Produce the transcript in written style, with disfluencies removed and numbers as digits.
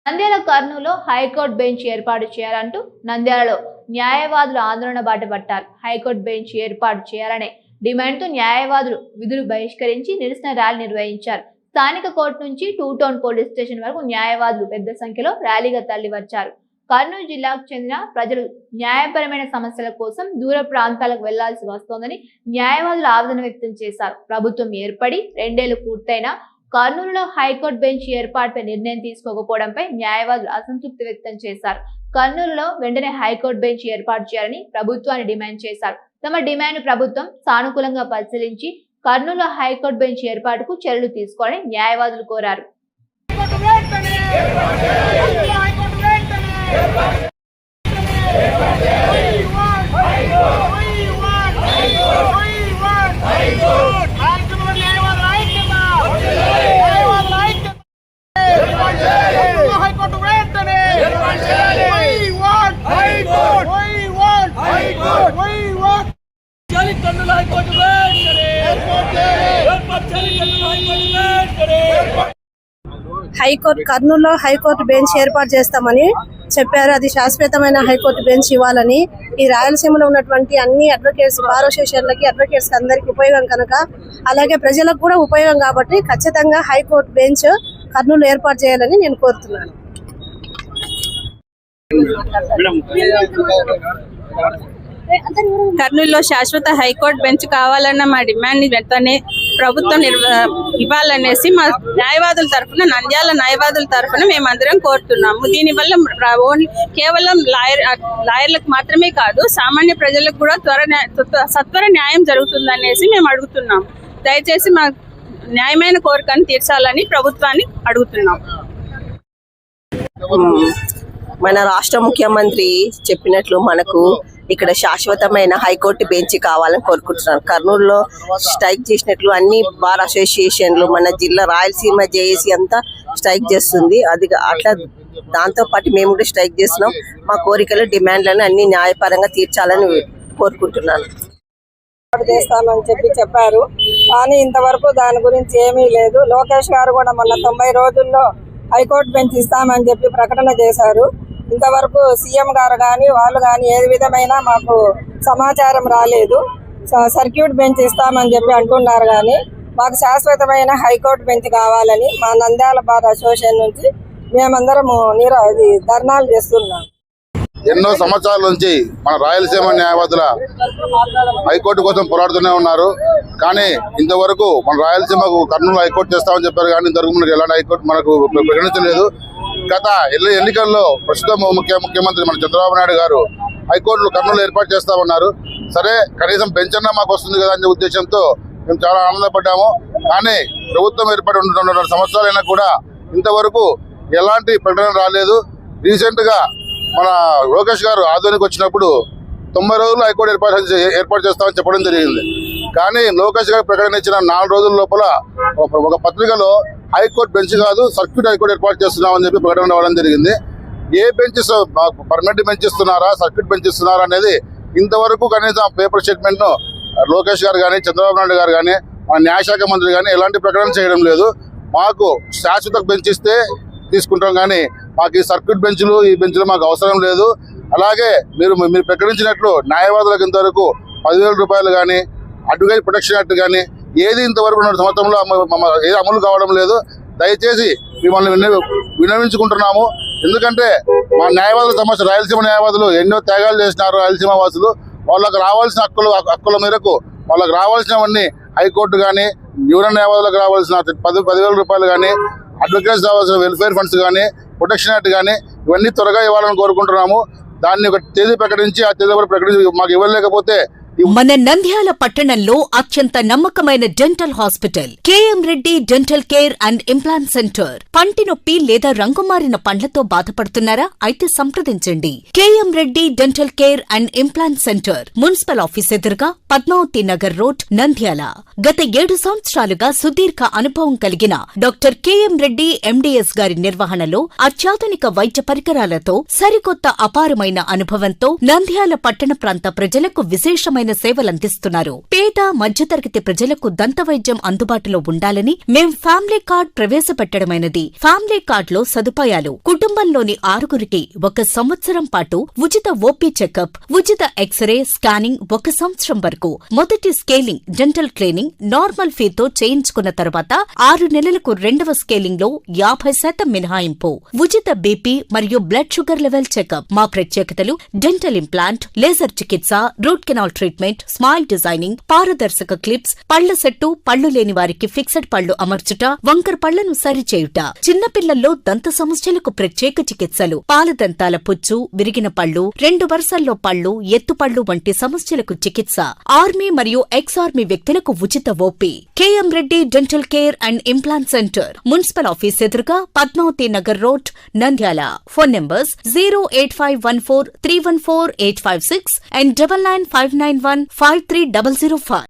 నంద్యాల కర్నూలులో high court bench ఏర్పాటు చేయాలంటూ నంద్యాలలో న్యాయవాదులు ఆందోళన బాట పట్టారు. హైకోర్టు బెంచ్ ఏర్పాటు చేయాలనే డిమాండ్తో న్యాయవాదులు విధులు బహిష్కరించి నిరసన ర్యాలీ నిర్వహించారు. స్థానిక కోర్టు నుంచి 2 టౌన్ పోలీస్ స్టేషన్ వరకు న్యాయవాదులు పెద్ద సంఖ్యలో ర్యాలీగా తరలివచ్చారు. కర్నూలు జిల్లాకు చెందిన ప్రజలు న్యాయపరమైన సమస్యల కోసం దూర ప్రాంతాలకు వెళ్లాల్సి వస్తోందని న్యాయవాదులు ఆవేదన వ్యక్తం చేశారు. ప్రభుత్వం ఏర్పడి 2 ఏళ్లు పూర్తయినా కర్నూలులో హైకోర్టు బెంచ్ ఏర్పాటుపై నిర్ణయం తీసుకోకపోవడంపై న్యాయవాదులు అసంతృప్తి వ్యక్తం చేశారు. కర్నూలులో వెంటనే హైకోర్టు బెంచ్ ఏర్పాటు చేయాలని ప్రభుత్వాన్ని డిమాండ్ చేశారు. తమ డిమాండ్ ప్రభుత్వం సానుకూలంగా పరిశీలించి కర్నూలులో హైకోర్టు బెంచ్ ఏర్పాటుకు చర్యలు తీసుకోవాలని న్యాయవాదులు కోరారు. హైకోర్టు కర్నూలులో హైకోర్టు బెంచ్ ఏర్పాటు చేస్తామని చెప్పారు. అది శాశ్వతమైన హైకోర్టు బెంచ్ ఇవ్వాలని ఈ రాయలసీమలో ఉన్నటువంటి అన్ని అడ్వకేట్స్, బార్ అసోసియేషన్లకి, అడ్వకేట్స్ అందరికి ఉపయోగం కనుక, అలాగే ప్రజలకు కూడా ఉపయోగం కాబట్టి ఖచ్చితంగా హైకోర్టు బెంచ్ కర్నూలు ఏర్పాటు చేయాలని నేను కోరుతున్నాను. కర్నూలులో శాశ్వత హైకోర్టు బెంచ్ కావాలన్న మా డిమాండ్ ని వెంటనే ప్రభుత్వం ఇవ్వాలనేసి మా న్యాయవాదుల తరఫున, నంద్యాల న్యాయవాదుల తరఫున మేమందరం కోరుతున్నాము. దీనివల్ల కేవలం లాయర్లకు మాత్రమే కాదు, సామాన్య ప్రజలకు కూడా సత్వర న్యాయం జరుగుతుందనేసి మేము అడుగుతున్నాము. దయచేసి మా న్యాయమైన కోరికను తీర్చాలని ప్రభుత్వాన్ని అడుగుతున్నాం. మన రాష్ట్ర ముఖ్యమంత్రి చెప్పినట్లు మనకు ఇక్కడ శాశ్వతమైన హైకోర్టు బెంచ్ కావాలని కోరుకుంటున్నాను. కర్నూలులో స్ట్రైక్ చేసినట్లు అన్ని బార్ అసోసియేషన్లు, మన జిల్లా రాయలసీమ జేఏసీ అంతా స్ట్రైక్ చేస్తుంది. అది అట్లా దాంతో పాటు మేము కూడా స్ట్రైక్ చేస్తున్నాం. మా కోరికలు, డిమాండ్లను అన్ని న్యాయపరంగా తీర్చాలని కోరుకుంటున్నాను. చేస్తామని చెప్పారు, కానీ ఇంతవరకు దాని గురించి ఏమీ లేదు. లోకేష్ గారు కూడా మొన్న 90 రోజుల్లో హైకోర్టు బెంచ్ ఇస్తామని చెప్పి ప్రకటన చేశారు. ఇంతవరకు సీఎం గారు కానీ వాళ్ళు కానీ ఏ విధమైన మాకు సమాచారం రాలేదు. సర్క్యూట్ బెంచ్ ఇస్తామని చెప్పి అంటున్నారు, కానీ మాకు శాశ్వతమైన హైకోర్టు బెంచ్ కావాలని మా నంద్యాల బార్ అసోసియేషన్ నుంచి మేమందరము ధర్నాలు చేస్తున్నాం. ఎన్నో సంవత్సరాల నుంచి మన రాయలసీమ న్యాయవాదుల హైకోర్టు కోసం పోరాడుతూనే ఉన్నారు. కానీ ఇంతవరకు మన రాయలసీమకు కర్నూలు హైకోర్టు చేస్తామని చెప్పారు, కానీ ఇంతవరకు మనకు ఎలాంటి హైకోర్టు మనకు ప్రకటించలేదు. గత ఎన్నికల్లో ప్రస్తుతం ముఖ్యమంత్రి మన చంద్రబాబు నాయుడు గారు హైకోర్టులు కర్నూలు ఏర్పాటు చేస్తామన్నారు. సరే, కనీసం బెంచ్ అన్నా మాకు వస్తుంది కదా అనే ఉద్దేశంతో మేము చాలా ఆనందపడ్డాము. కానీ ప్రభుత్వం ఏర్పడి 2.5 సంవత్సరాలైనా కూడా ఇంతవరకు ఎలాంటి ప్రకటన రాలేదు. రీసెంట్గా మన లోకేష్ గారు ఆధ్వర్యానికి వచ్చినప్పుడు 90 రోజులు హైకోర్టు ఏర్పాటు చేస్తామని చెప్పడం జరిగింది. కానీ లోకేష్ గారు ప్రకటన ఇచ్చిన 4 రోజుల లోపల ఒక పత్రికలో హైకోర్టు బెంచ్ కాదు, సర్క్యూట్ హైకోర్టు ఏర్పాటు చేస్తున్నామని చెప్పి ప్రకటన రావడం జరిగింది. ఏ బెంచెస్ పర్మనెంట్ బెంచ్ ఇస్తున్నారా, సర్క్యూట్ బెంచ్ ఇస్తున్నారా అనేది ఇంతవరకు కనీసం పేపర్ స్టేట్మెంట్ లోకేష్ గారు కానీ, చంద్రబాబు నాయుడు గారు కానీ, మన న్యాయశాఖ మంత్రి కానీ ఎలాంటి ప్రకటన చేయడం లేదు. మాకు శాశ్వత బెంచ్ ఇస్తే తీసుకుంటాం, కానీ మాకు ఈ సర్క్యూట్ బెంచ్లు, ఈ బెంచ్లు మాకు అవసరం లేదు. అలాగే మీరు ప్రకటించినట్లు న్యాయవాదులకు ఇంతవరకు 10,000 రూపాయలు కానీ, అడ్వకేట్ ప్రొటెక్షన్ యాక్ట్ కానీ ఏది ఇంతవరకు 2 సంవత్సరంలో ఏది అమలు కావడం లేదు. దయచేసి మిమ్మల్ని విన్నవించుకుంటున్నాము. ఎందుకంటే మా న్యాయవాదుల సమస్య, రాయలసీమ న్యాయవాదులు ఎన్నో త్యాగాలు చేసినారు. రాయలసీమ వాసులు వాళ్ళకు రావాల్సిన హక్కుల మేరకు వాళ్ళకు రావాల్సినవన్నీ హైకోర్టు కానీ, యూనియన్ న్యాయవాదులకు రావాల్సిన 10,000 రూపాయలు కానీ, అడ్వకేట్స్ రావాల్సిన వెల్ఫేర్ ఫండ్స్ కానీ, ప్రొటెక్షన్ యాక్ట్ కానీ ఇవన్నీ త్వరగా ఇవ్వాలని కోరుకుంటున్నాము. దాన్ని ఒక తేదీ ప్రకటించి ఆ తేదీ కూడా ప్రకటించి మాకు ఇవ్వలేకపోతే మన నంద్యాల పట్టణంలో అత్యంత నమ్మకమైన dental hospital KM Reddy dental care and implant centre. పంటి నొప్పి లేదా రంగుమారిన పండ్లతో బాధపడుతున్నారా? అయితే సంప్రదించండి. KM Reddy dental care and implant centre, municipal office ఎదురుగా, పద్మావతి నగర్ రోడ్, నంద్యాల. గత 7 సంవత్సరాలుగా సుదీర్ఘ అనుభవం కలిగిన డాక్టర్ కేఎం రెడ్డి ఎండిఎస్ గారి నిర్వహణలో అత్యాధునిక వైద్య పరికరాలతో, సరికొత్త అపారమైన అనుభవంతో నంద్యాల పట్టణ ప్రాంత ప్రజలకు విశేషమైన నాణ్యమైన సేవలందిస్తున్నారు. పేద మధ్యతరగతి ప్రజలకు దంతవైద్యం అందుబాటులో ఉండాలని మేం ఫ్యామిలీ కార్డ్ ప్రవేశపెట్టడమైనది. ఫ్యామిలీ కార్డులో సదుపాయాలు: కుటుంబంలోని 6గురికి 1 సంవత్సరం పాటు ఉచిత ఓపీ చెకప్, ఉచిత ఎక్స్రే స్కానింగ్ 1 సంవత్సరం వరకు, మొదటి స్కేలింగ్ డెంటల్ క్లీనింగ్ నార్మల్ ఫీతో చేయించుకున్న తర్వాత 6 నెలలకు రెండవ స్కేలింగ్ లో 50% మినహాయింపు, ఉచిత బీపీ మరియు బ్లడ్ షుగర్ లెవెల్ చెకప్. మా ప్రత్యేకతలు: డెంటల్ ఇంప్లాంట్, లేజర్ చికిత్స, root canal treatment, smile designing, పారదర్శక క్లిప్స్, పళ్ల సెట్టు, పళ్లు లేని వారికి ఫిక్స్డ్ పళ్లు అమర్చుట, వంకర పళ్లను సరిచేయుట, చిన్నపిల్లల్లో దంత సమస్యలకు ప్రత్యేక చికిత్సలు, పాలదంతాల పుచ్చు, విరిగిన పళ్లు, 2 వరుసల్లో పళ్లు, ఎత్తుపళ్లు వంటి సమస్యలకు చికిత్స, ఆర్మీ మరియు ఎక్స్ ఆర్మీ వ్యక్తులకు ఉచిత OP. K M Reddy dental care and implant centre, municipal office ఎదురుగా, Padmavati Nagar road, Nandyal. Phone numbers 08514314856 and 9959153005.